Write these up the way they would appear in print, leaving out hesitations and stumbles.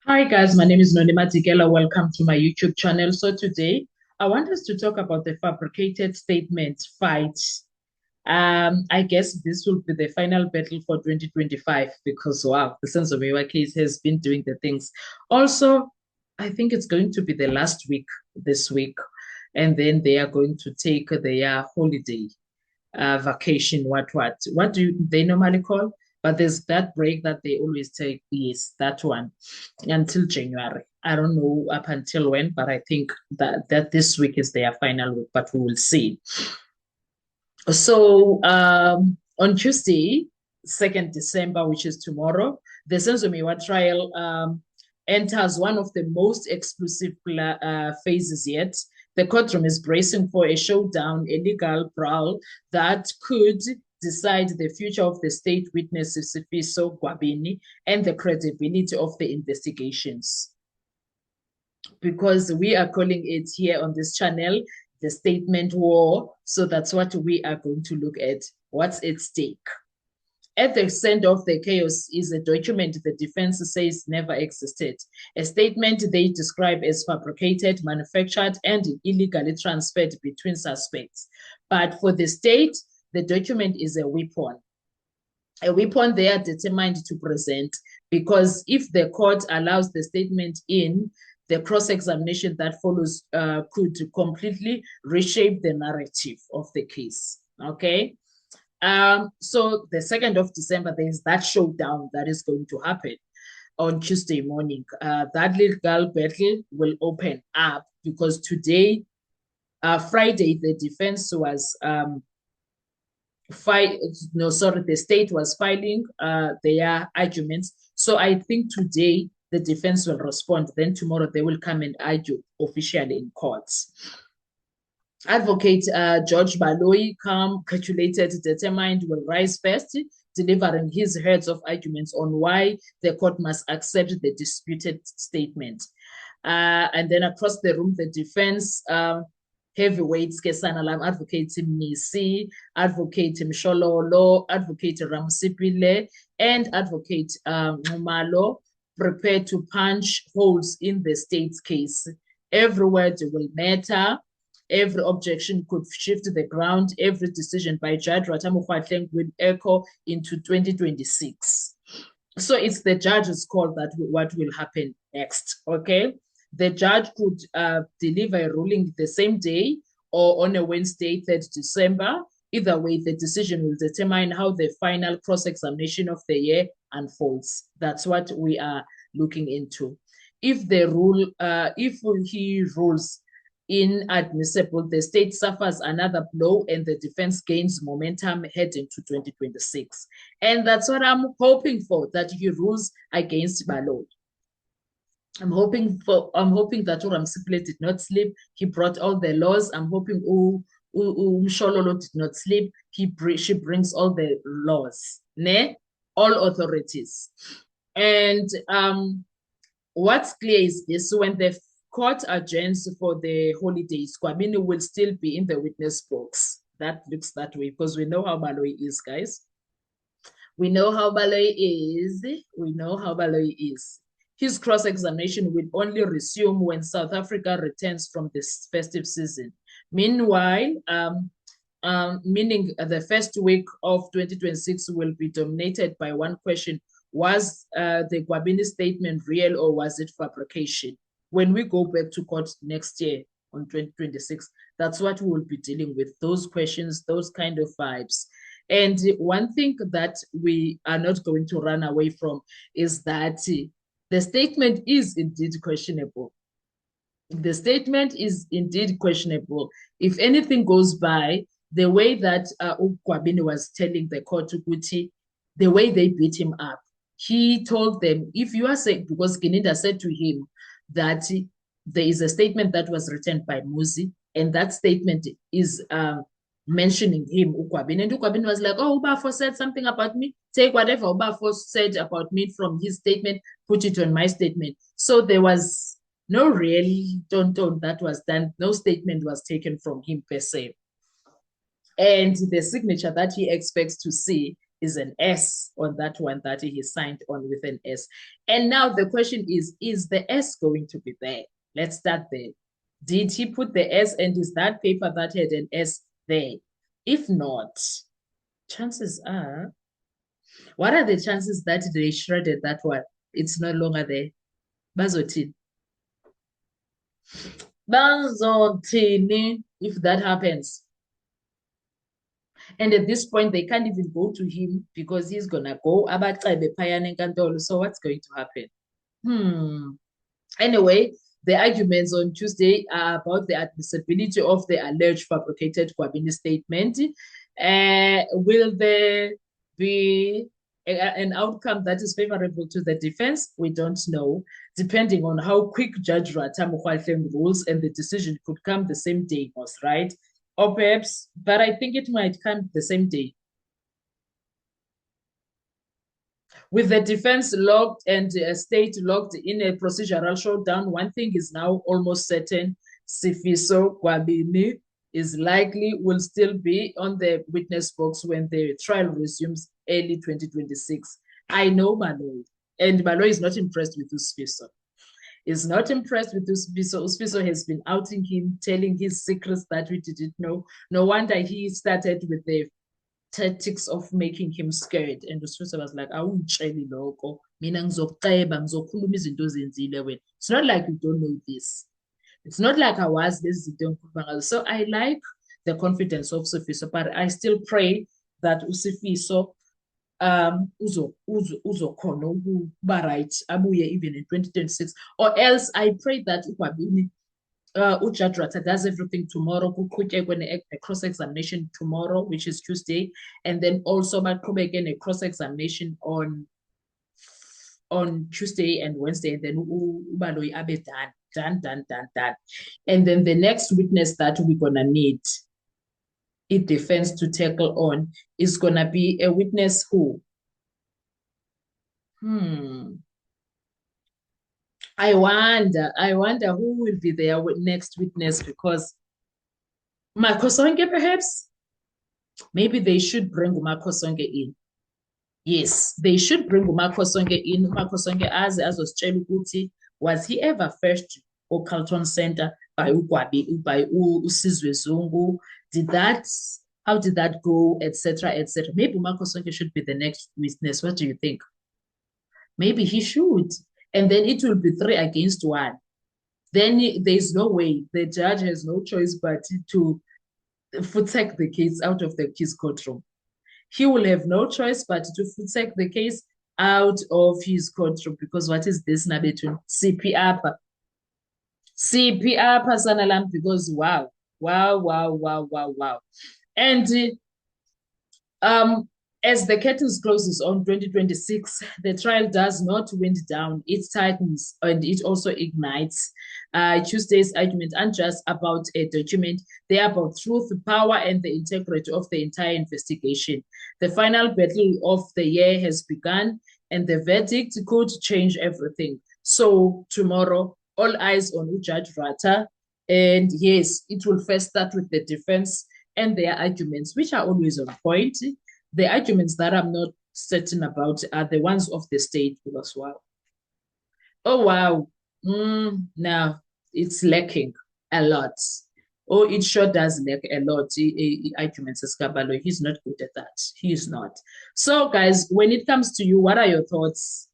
Hi guys, my name is Nonima Tigela. Welcome to my YouTube channel. So today I want us to talk about the fabricated statement fight. I guess this will be the final battle for 2025 because wow, the Senzomewa case has been doing the things. Also, I think it's going to be the last week this week, and then they are going to take their holiday vacation, what do they normally call? But there's that break that they always take. Yes, that one until January. I don't know up until when, but I think that this week is their final week, but we will see. So on Tuesday, 2nd December, which is tomorrow, the Senzomiwa trial enters one of the most exclusive phases yet. The courtroom is bracing for a showdown, a legal brawl that could decide the future of the state witnesses Sifiso Gwabini and the credibility of the investigations. Because we are calling it here on this channel the statement war. So that's what we are going to look at. What's at stake? At the center of the chaos is a document the defense says never existed, a statement they describe as fabricated, manufactured, and illegally transferred between suspects. But for the state, the document is a weapon they are determined to present, because if the court allows the statement in, the cross-examination that follows could completely reshape the narrative of the case. Okay. So the 2nd of December, there's that showdown that is going to happen on Tuesday morning. That legal battle will open up because today, Friday, the defense was the state was filing their arguments. So I think today the defense will respond. Then tomorrow they will come and argue officially in courts. Advocate George Baloyi, calm, calculated, determined, will rise first, delivering his herds of arguments on why the court must accept the disputed statement. And then across the room, the defense heavyweights, Kesana Lam, Advocate Nisi, Advocate Mshololo, Advocate Ramsipile, and Advocate Mumalo prepare to punch holes in the state's case. Every word will matter. Every objection could shift the ground. Every decision by Judge Ratamu Kgwatleng will echo into 2026. So it's the judge's call that what will happen next, okay? The judge could deliver a ruling the same day or on a Wednesday, 3rd December. Either way, the decision will determine how the final cross-examination of the year unfolds. That's what we are looking into. If he rules inadmissible, the state suffers another blow and the defense gains momentum heading to 2026. And that's what I'm hoping for, that he rules against Baloyi. I'm hoping that Ramsipile did not sleep. He brought all the laws. I'm hoping Mshololo did not sleep. She brings all the laws, ne? All authorities. And what's clear is this: when the court adjourns for the holidays, Gwabini will still be in the witness box. That looks that way because we know how Baloyi is, guys. We know how Baloyi is. We know how Baloyi is. His cross-examination will only resume when South Africa returns from this festive season. Meanwhile, meaning the first week of 2026 will be dominated by one question: was the Gwabini statement real or was it fabrication? When we go back to court next year on 2026, that's what we will be dealing with, those questions, those kind of vibes. And one thing that we are not going to run away from is that the statement is indeed questionable. The statement is indeed questionable. If anything goes by, the way that Gwabini was telling the court, the way they beat him up, he told them, if you are saying, because Gininda said to him that there is a statement that was written by Muzi, and that statement is mentioning him, Gwabini. And Gwabini was like, oh, Ubafo said something about me. Take whatever Ubafo said about me from his statement, put it on my statement. So there was no real don't that was done. No statement was taken from him per se. And the signature that he expects to see is an S on that one that he signed on with an S. And now the question is the S going to be there? Let's start there. Did he put the S, and is that paper that had an S there? If not, chances are, what are the chances that they shredded that one? It's no longer there. Bazotin. Bazotin, if that happens. And at this point, they can't even go to him because he's gonna go. So what's going to happen? Anyway, the arguments on Tuesday are about the admissibility of the alleged fabricated Kwabini statement. Will there be an outcome that is favorable to the defense? We don't know, depending on how quick Judge Rata Mokwaltleng rules, and the decision could come the same day, most right? Or perhaps, but I think it might come the same day. With the defense locked and state locked in a procedural showdown, one thing is now almost certain. Sifiso Kwabini is likely will still be on the witness box when the trial resumes early 2026. I know Baloyi, and Baloyi is not impressed with Sifiso. Is not impressed with Sifiso. Sifiso has been outing him, telling his secrets that we didn't know. No wonder he started with the tactics of making him scared. And Sifiso was like, awungitsheli lokho, mina ngizokuceba, ngizokhuluma izinto ozenzile wena. It's not like you don't know this. It's not like I was this. So I like the confidence of Sifiso, but I still pray that Sifiso uzokhona ukuba right, abuye even in 2026, or else I pray that Judge Rata does everything tomorrow, a cross-examination tomorrow, which is Tuesday, and then also again a cross-examination on Tuesday and Wednesday, and then Baloyi abe done. And then the next witness that we're gonna need it defense to tackle on is gonna be a witness who I wonder who will be their next witness, because Makosonke, perhaps? Maybe they should bring Makosonke in. Yes, they should bring Makosonke in. Makosonke as was was he ever first or Carlton Center by Ukwabi, by Usizwe Zungu? How did that go, etc., etc.? Maybe Makosonke should be the next witness. What do you think? Maybe he should. And then it will be 3 against 1. Then there's no way. The judge has no choice but to take the case out of the case courtroom. He will have no choice but to take the case out of his courtroom, because what is this Nabetun? CPR. CPR Sanalam, because wow. And as the curtains closes on 2026, the trial does not wind down, it tightens, and it also ignites. Tuesday's argument aren't just about a document, they're about truth, power, and the integrity of the entire investigation. The final battle of the year has begun, and the verdict could change everything. So tomorrow, all eyes on Judge Rata. And yes, it will first start with the defense and their arguments, which are always on point. The arguments that I'm not certain about are the ones of the state, because wow. Oh, wow. Now it's lacking a lot. Oh, it sure does lack a lot. Arguments as Kabalo, he's not good at that. He is not. So, guys, when it comes to you, what are your thoughts?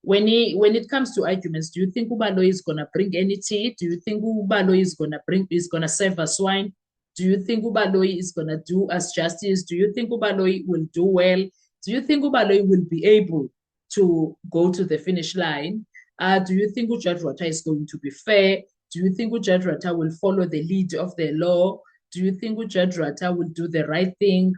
When it comes to arguments, do you think Ubalo is gonna bring any tea? Do you think Ubalo is gonna serve us wine? Do you think Ubaloyi is going to do us justice? Do you think Ubaloyi will do well? Do you think Ubaloyi will be able to go to the finish line? Do you think Judge Rata is going to be fair? Do you think Judge Rata will follow the lead of the law? Do you think Judge Rata will do the right thing?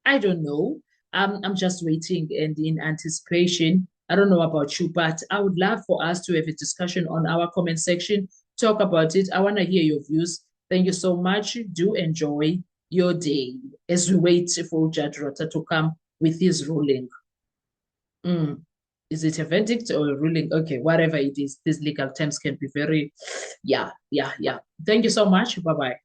I don't know. I'm just waiting and in anticipation. I don't know about you, but I would love for us to have a discussion on our comment section, talk about it. I want to hear your views. Thank you so much. Do enjoy your day as we wait for Judge Rata to come with his ruling. Is it a verdict or a ruling? Okay, whatever it is, these legal terms can be very, yeah. Thank you so much. Bye-bye.